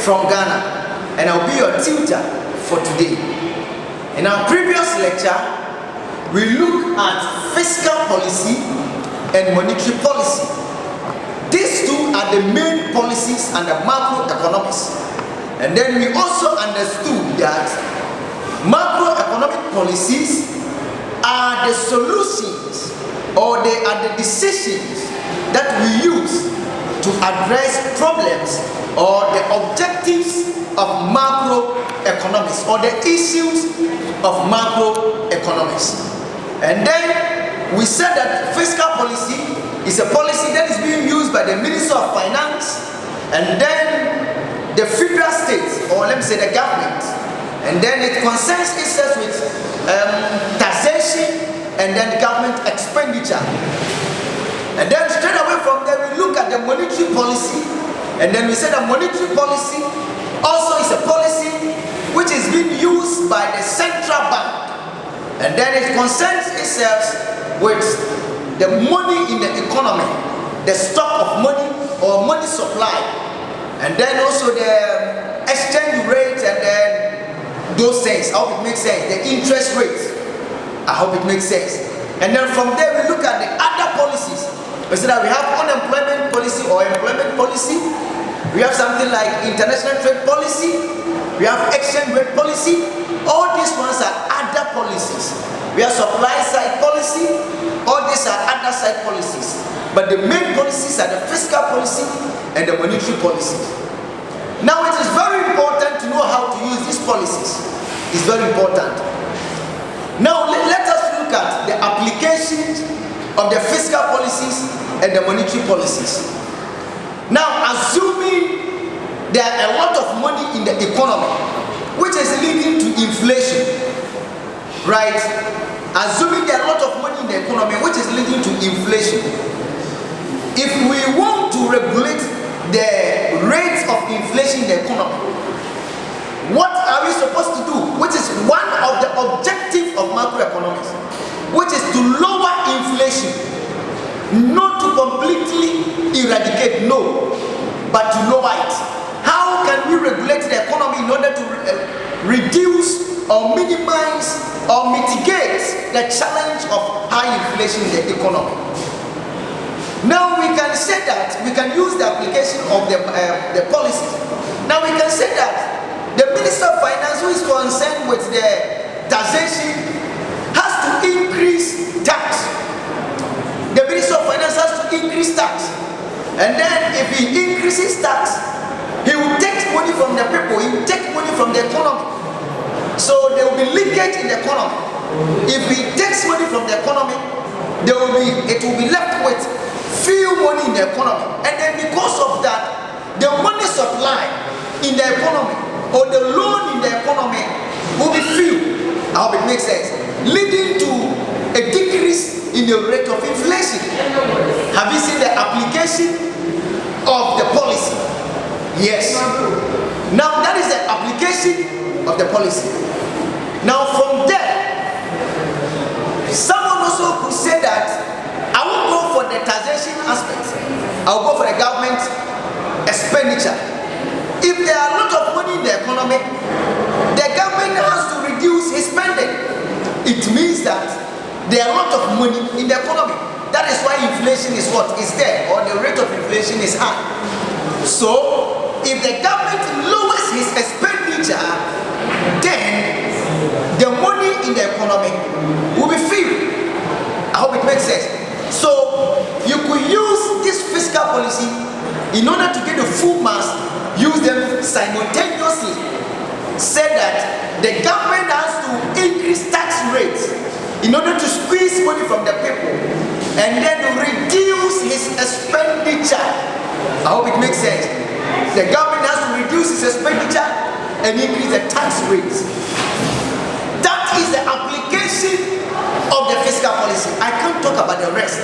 from Ghana, and I'll be your tutor for today. In our previous lecture, we looked at fiscal policy and monetary policy. These two are the main policies under macroeconomics. And then we also understood that macroeconomic policies are the solutions, or they are the decisions that we use to address problems or the objectives of macroeconomics, or the issues of macroeconomics. And then we said that fiscal policy is a policy that is being used by the Minister of Finance, and then the federal state, or let me say the government, and then it concerns itself with taxation and then government expenditure. And then straight away from there we look at the monetary policy, and then we say that monetary policy also is a policy which is being used by the central bank, and then it concerns itself with the money in the economy, the stock of money or money supply, and then also the exchange rate, and then those things. I hope it makes sense. The interest rate. I hope it makes sense. And then from there we look at the other policies. We say that we have unemployment policy or employment policy. We have something like international trade policy. We have exchange rate policy. All these ones are other policies. We have supply side policy. All these are other side policies. But the main policies are the fiscal policy and the monetary policy. Now it is very important to know how to use these policies. It's very important. Now let us look at the applications of the fiscal policies and the monetary policies. Now, assuming there are a lot of money in the economy, which is leading to inflation, right? Assuming there are a lot of money in the economy, which is leading to inflation. If we want to regulate the rate of inflation in the economy, what are we supposed to do? Which is one of the objectives of macroeconomics, which is to lower inflation. Not to completely eradicate, no, but to lower it. How can we regulate the economy in order to reduce or minimize or mitigate the challenge of high inflation in the economy? Now we can say that we can use the application of the policy. Now we can say that the Minister of Finance, who is concerned with the taxation, has to increase tax. The Minister of Finance has to increase tax. And then if he increases tax, he will take money from the people, he will take money from the economy. So there will be leakage in the economy. If he takes money from the economy, it will be left with few money in the economy. And then because of that, the money supply in the economy or the loan in the economy will be few. I hope it makes sense. Leading to a decrease in the rate of inflation. Have you seen the application of the policy? Yes. Now that is the application of the policy. Now from there, someone also could say that I won't go for the taxation aspect. I'll go for the government expenditure. If there are a lot of money in the economy, the government has to reduce his spending. It means that there are a lot of money in the economy. That is why inflation is what is there, or the rate of inflation is high. So, if the government lowers his expenditure, then the money in the economy will be few. I hope it makes sense. So, you could use this fiscal policy in order to get the full mass, use them simultaneously. Say that the government has to increase tax rates in order to squeeze money from the people, and then reduce his expenditure. I hope it makes sense. The government has to reduce his expenditure and increase the tax rates. That is the application of the fiscal policy. I can't talk about the rest,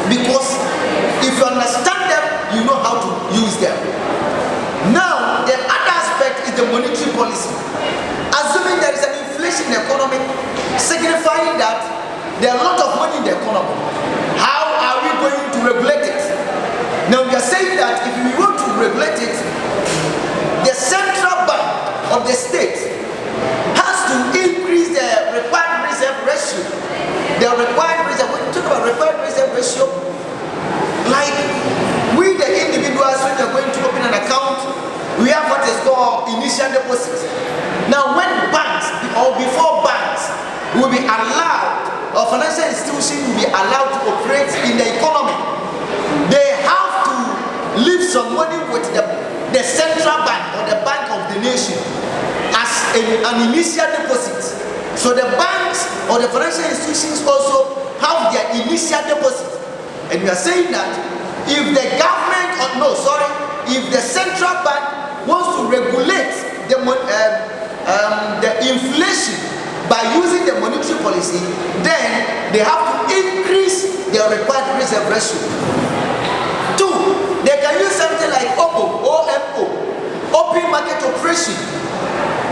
because if you understand them, you know how to use them. Now, the other aspect is the monetary policy. Assuming there is an inflation in the economy, signifying that there are a lot of money in the economy, how are we going to regulate it? Now, we are saying that if we want to regulate it, the central bank of the state has to increase the required reserve ratio. The required reserve, when you talk about required reserve ratio, like we the individuals, when you're going to open an account, we have what is called initial deposit. Now when banks, or before banks, will be allowed, or financial institutions will be allowed to operate in the economy, they have to leave some money with the central bank or the bank of the nation as an initial deposit. So the banks or the financial institutions also have their initial deposit. And we are saying that if the government, if the central bank wants to regulate the inflation by using the monetary policy, then they have to increase their required reserve ratio. 2, they can use something like OMO, open market operation.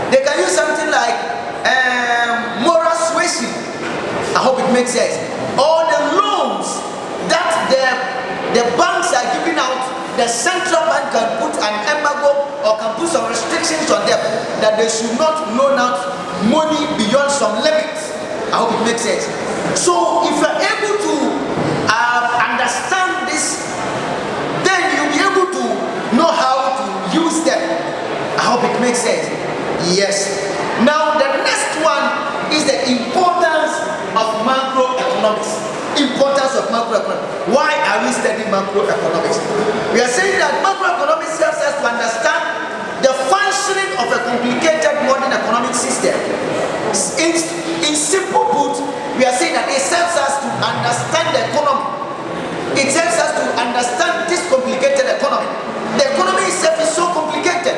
They can use something like moral suasion. I hope it makes sense. Or the loans that the banks are giving out, the central bank can put an embargo or can put some restrictions on them that they should not loan out money beyond some limits. I hope it makes sense. So if you're able to understand this, then you'll be able to know how to use them. I hope it makes sense. Yes. Now the next one is the importance of macroeconomics. Importance of macroeconomics. Why are we studying macroeconomics? We are saying that macroeconomics helps us to understand the functioning of a complicated modern economic system. In simple put, we are saying that it helps us to understand the economy. It helps us to understand this complicated economy. The economy itself is so complicated.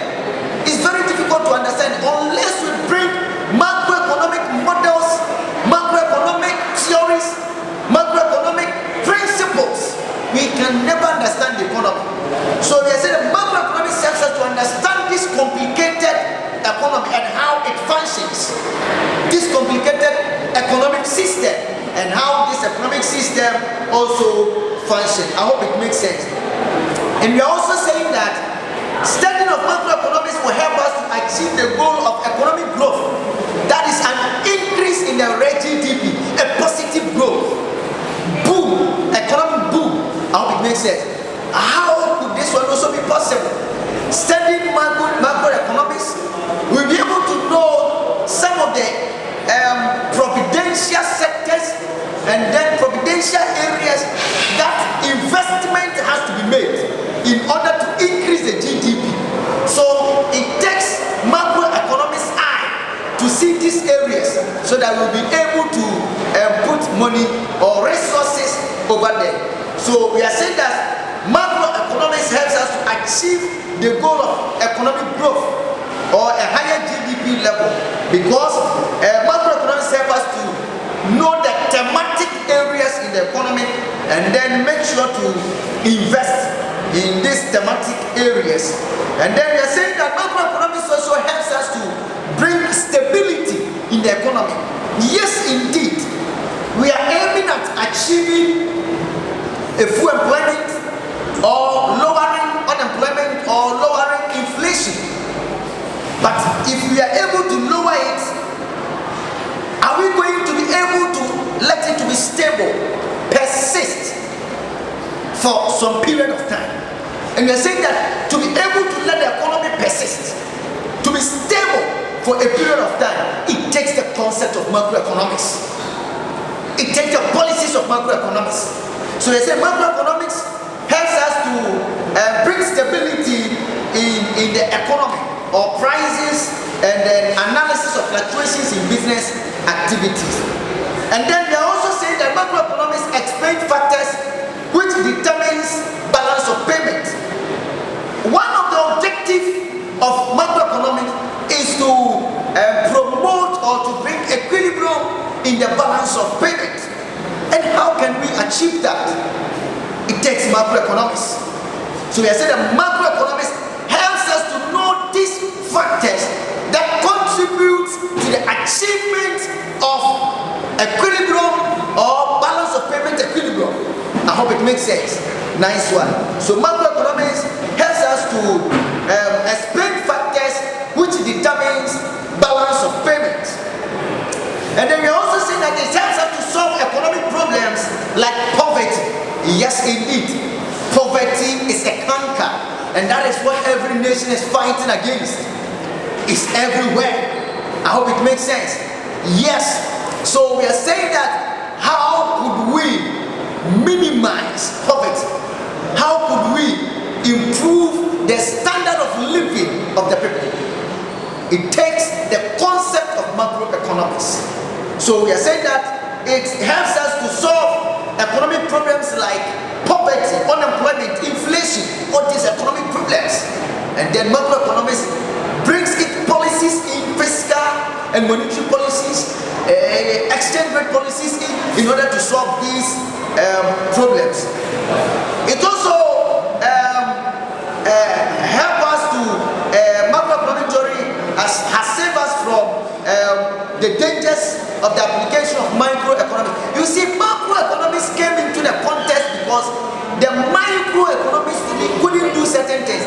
It's very difficult to understand unless we bring macroeconomic models, macroeconomic theories, macroeconomic principles. We can never understand the economy. So we are saying that macroeconomics helps us to understand this complicated economy and how it functions. This complicated economic system and how this economic system also functions. I hope it makes sense. And we are also saying that studying of macroeconomics will help us to achieve the goal of economic growth. That is an increase in the real GDP, a positive growth. Boom, economic boom. I hope it makes sense. How could this one also be possible? Studying macroeconomics, we'll be able to know some of the providential sectors and then providential areas that investment has to be made in order to increase the GDP. So it takes macroeconomics eye to see these areas so that we'll be able to put money or resources over there. So we are saying that macroeconomics helps us to achieve the goal of economic growth or a higher GDP level, because macroeconomics help us to know the thematic areas in the economy and then make sure to invest in these thematic areas. And then we are saying that macroeconomics also helps us to bring stability in the economy. Yes, indeed, we are aiming at achieving a full employment or lowering unemployment or lowering inflation. But if we are able to lower it, are we going to be able to let it to be stable, persist for some period of time? And we are saying that to be able to let the economy persist, to be stable for a period of time, it takes the concept of macroeconomics. It takes the policies of macroeconomics. So they say macroeconomics helps us to bring stability in the economy, or prices and then analysis of fluctuations in business activities. And then they are also saying that macroeconomics explain factors which determines balance of payment. One of the objectives of macroeconomics is to promote or to bring equilibrium in the balance of payment. And how can we achieve that? It takes macroeconomics. So we are saying that macroeconomics helps us to know these factors that contribute to the achievement of equilibrium or balance of payment equilibrium. I hope it makes sense. Nice one. So macroeconomics helps us to explain factors And that is what every nation is fighting against. It's everywhere. I hope it makes sense. Yes. So we are saying that how could we minimize poverty? How could we improve the standard of living of the people? It takes the concept of macroeconomics. So we are saying that it helps us to solve economic problems like poverty, unemployment, inflation, all these economic problems. And then macroeconomics brings its policies in, fiscal and monetary policies, exchange rate policies in order to solve these problems. It also helps us to macroeconomic theory has saved us from the dangers of the application of microeconomics. You see, macroeconomics came into the context because the microeconomics couldn't do certain things.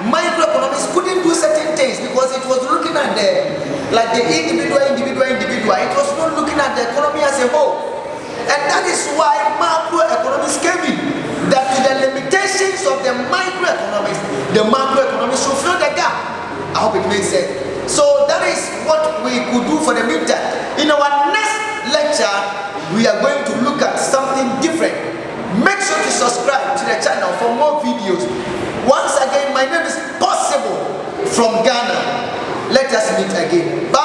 Microeconomics couldn't do certain things because it was looking at the individual. It was not looking at the economy as a whole. And that is why macroeconomics came in. That to the limitations of the microeconomics, the macroeconomics should fill the gap. I hope it makes sense. So that is what we could do for the meantime. In our next lecture, we are going to look at something different. Make sure to subscribe to the channel for more videos. Once again, my name is Possible from Ghana. Let us meet again. Bye.